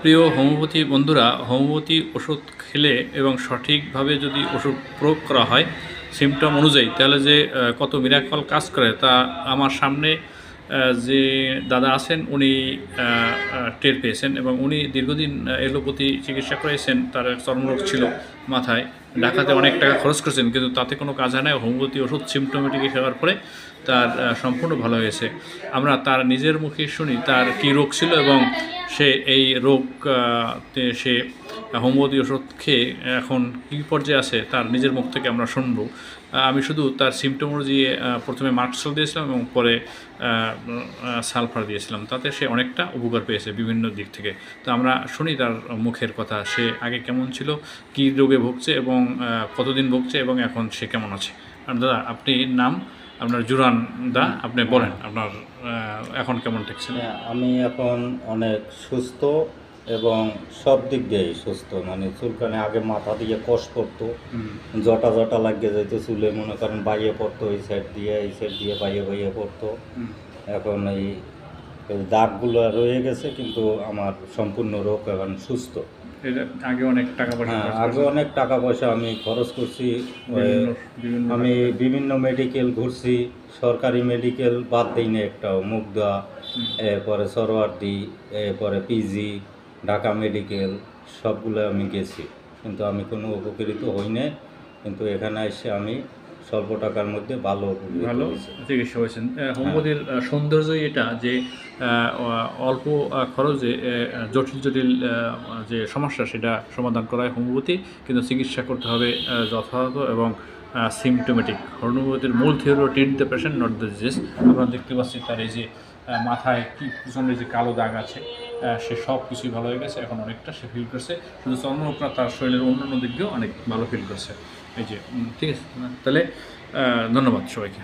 প্রিয় হোমিওপ্যাথি বন্ধুরা, হোমিওপ্যাথি ওষুধ খেলে এবং সঠিকভাবে যদি ওষুধ প্রয়োগ করা হয় সিমটম অনুযায়ী, তাহলে যে কত মিরাকল কাজ করে তা আমার সামনে যে দাদা আছেন উনি টের পেয়েছেন। এবং উনি দীর্ঘদিন এলোপ্যাথি চিকিৎসা করেছেন। তার চর্মরোগ ছিল মাথায়, ঢাকাতে অনেক টাকা খরচ করেছেন, কিন্তু তাতে কোনো কাজ হয় না। হোমিওপ্যাথি ওষুধ সিমটোমেটিক খাওয়ার পরে তার সম্পূর্ণ ভালো হয়েছে। আমরা তার নিজের মুখে শুনি তার কী রোগ ছিল এবং সে এই রোগ সে হোমিওপ্যাথি ওষুধ খেয়ে এখন কী পর্যায়ে আছে তার নিজের মুখ থেকে আমরা শুনব। আমি শুধু তার সিমটম অনুযায়ী প্রথমে মার্কসল দিয়েছিলাম এবং পরে সালফার দিয়েছিলাম, তাতে সে অনেকটা উপকার পেয়েছে বিভিন্ন দিক থেকে। তো আমরা শুনি তার মুখের কথা, সে আগে কেমন ছিল, কী রোগে ভুগছে এবং কতদিন ভুগছে এবং এখন সে কেমন আছে। আর দাদা, আপনি নাম আপনার জুরান দা, আপনি বলেন আপনার এখন কেমন ঠেকছেন? আমি এখন অনেক সুস্থ এবং সব দিক দিয়েই সুস্থ। মানে চুলকানি আগে মাথা দিয়ে কষ পড়তো, জটা জটা লাগিয়ে যেত, চুলে মনে করেন বাইয়ে পড়তো, এই সাইড দিয়ে বাইয়ে বাইয়ে পড়তো। এখন এই দাগগুলো রয়ে গেছে, কিন্তু আমার সম্পূর্ণ রোগ এখন সুস্থ। আগে অনেক টাকা পয়সা আগে অনেক টাকা পয়সা আমি খরচ করছি। আমি বিভিন্ন মেডিকেল ঘুরছি, সরকারি মেডিকেল বাদ দিই না একটাও। মুগদা, এরপরে সরওয়ার্দী, এরপরে পিজি, ঢাকা মেডিকেল, সবগুলো আমি গেছি, কিন্তু আমি কোনো উপকৃত হই না। কিন্তু এখানে এসে আমি স্বল্প টাকার মধ্যে ভালো চিকিৎসা হয়েছেন। হোমিওপ্যাথির সৌন্দর্যই এটা যে অল্প খরচে জটিল জটিল যে সমস্যা সেটা সমাধান করা হয় হোমিওপ্যাথি, কিন্তু চিকিৎসা করতে হবে যথাযথ এবং সিমটোমেটিক। হোমিওপ্যাথির মূল থিওরি হলো treat the patient not the disease. আমরা দেখতে পাচ্ছি তার এই যে মাথায় কি পিছনে যে কালো দাগ আছে, সে সব কিছুই ভালো হয়ে গেছে। এখন অনেকটা সে ফিল করছে, শুধু চর্মরোগ না, তার শরীরের অন্যান্য দিক দিয়েও অনেক ভালো ফিল করছে। এই যে ঠিক আছে, তাহলে ধন্যবাদ সবাইকে।